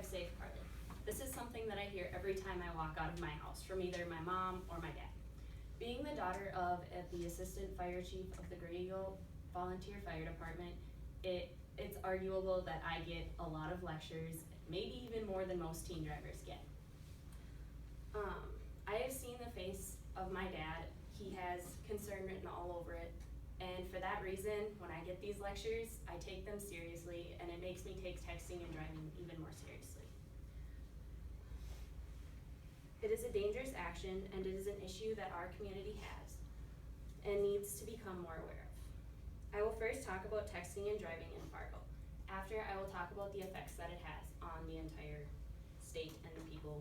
drive safe, Carly. This is something that I hear every time I walk out of my house from either my mom or my dad. Being the daughter of the assistant fire chief of the Gray Eagle Volunteer Fire Department, it's arguable that I get a lot of lectures, maybe even more than most teen drivers get. I have seen the face of my dad. He has concern written all over it. And for that reason, when I get these lectures, I take them seriously, and it makes me take texting and driving even more seriously. It is a dangerous action, and it is an issue that our community has and needs to become more aware of. I will first talk about texting and driving in Fargo. After, I will talk about the effects that it has on the entire state and the people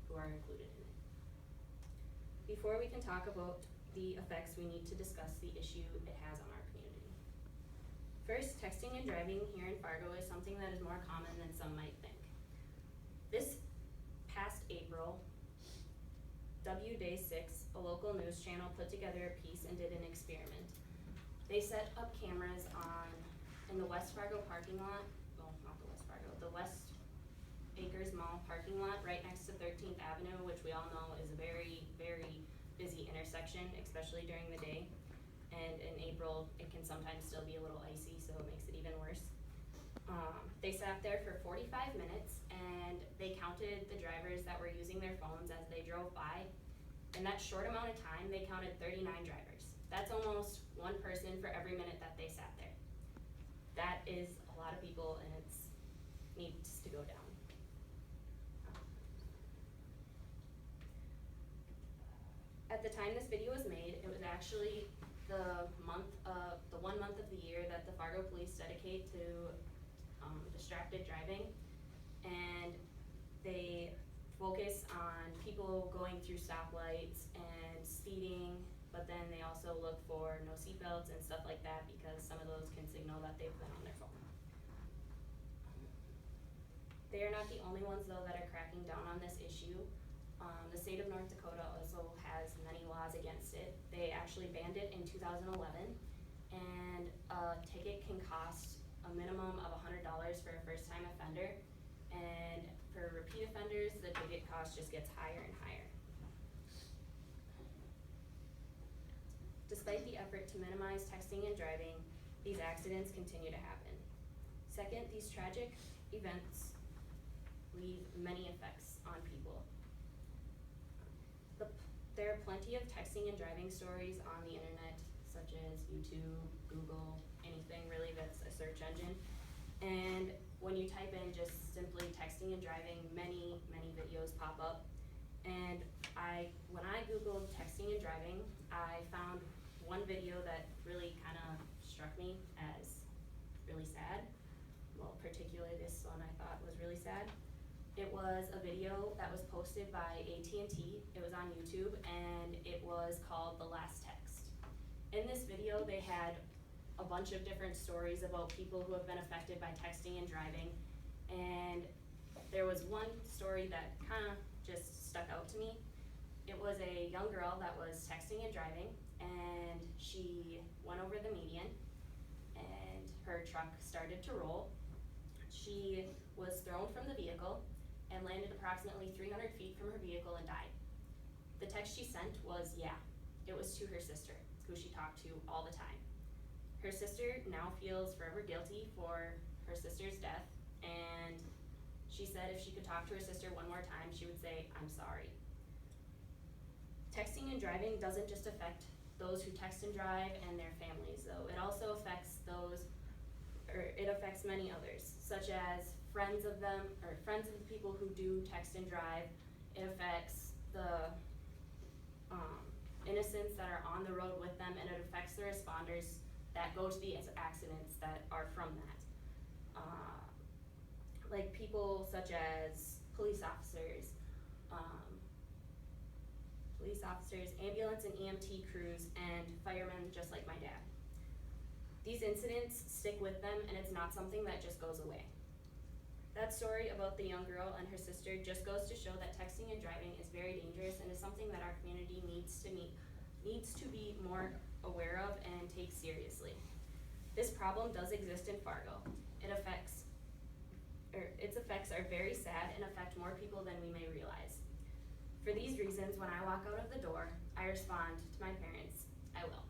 who are included in it. Before we can talk about the effects, we need to discuss the issue it has on our community. First, texting and driving here in Fargo is something that is more common than some might think. This past April, W Day 6, a local news channel, put together a piece and did an experiment. They set up cameras in the West Fargo parking lot, well, not the West Fargo, the West Acres Mall parking lot right next to 13th Avenue, which we all know is a very, very busy intersection, especially during the day. And in April, it can sometimes still be a little icy, so it makes it even worse. They sat there for 45 minutes and they counted the drivers that were using their phones as they drove by. In that short amount of time, they counted 39 drivers. That's almost one person for every minute that they sat there. That is a lot of people, and it needs to go down. At the time this video was made, it was actually the 1 month of the year that the Fargo police dedicate to distracted driving, and they focus on people going through stoplights and speeding, but then they also look for no seatbelts and stuff like that, because some of those can signal that they've been on their phone. They are not the only ones though that are cracking down on this issue. The state of North Dakota also has many laws against it. They actually banned it in 2011, and a ticket can cost a minimum of $100 for a first-time offender, and for repeat offenders, the ticket cost just gets higher and higher. Despite the effort to minimize texting and driving, these accidents continue to happen. Second, these tragic events leave many effects on people. There are plenty of texting and driving stories on the internet, such as YouTube, Google, anything really that's a search engine. And when you type in just simply texting and driving, many, many videos pop up. And when I Googled texting and driving, I found one video that really kind of struck me as really sad. Well, particularly this one I thought was really sad. It was a video that was posted by AT&T. It was on YouTube, and it was called The Last Text. In this video, they had a bunch of different stories about people who have been affected by texting and driving, and there was one story that kind of just stuck out to me. It was a young girl that was texting and driving, and she went over the median, and her truck started to roll. She was thrown from the vehicle and landed approximately 300 feet from her vehicle and died. The text she sent was, yeah, it was to her sister, who she talked to all the time. Her sister now feels forever guilty for her sister's death, and she said if she could talk to her sister one more time, she would say, I'm sorry. Texting and driving doesn't just affect those who text and drive and their families, though. It also affects it affects many others, such as friends of the people who do text and drive. It affects the innocents that are on the road with them, and it affects the responders that go to the accidents that are from that. Like people such as police officers, ambulance and EMT crews, and firemen just like my dad. These incidents stick with them, and it's not something that just goes away. That story about the young girl and her sister just goes to show that texting and driving is very dangerous and is something that our community needs to be more aware of and take seriously. This problem does exist in Fargo. It affects its effects are very sad and affect more people than we may realize. For these reasons, when I walk out of the door, I respond to my parents, I will.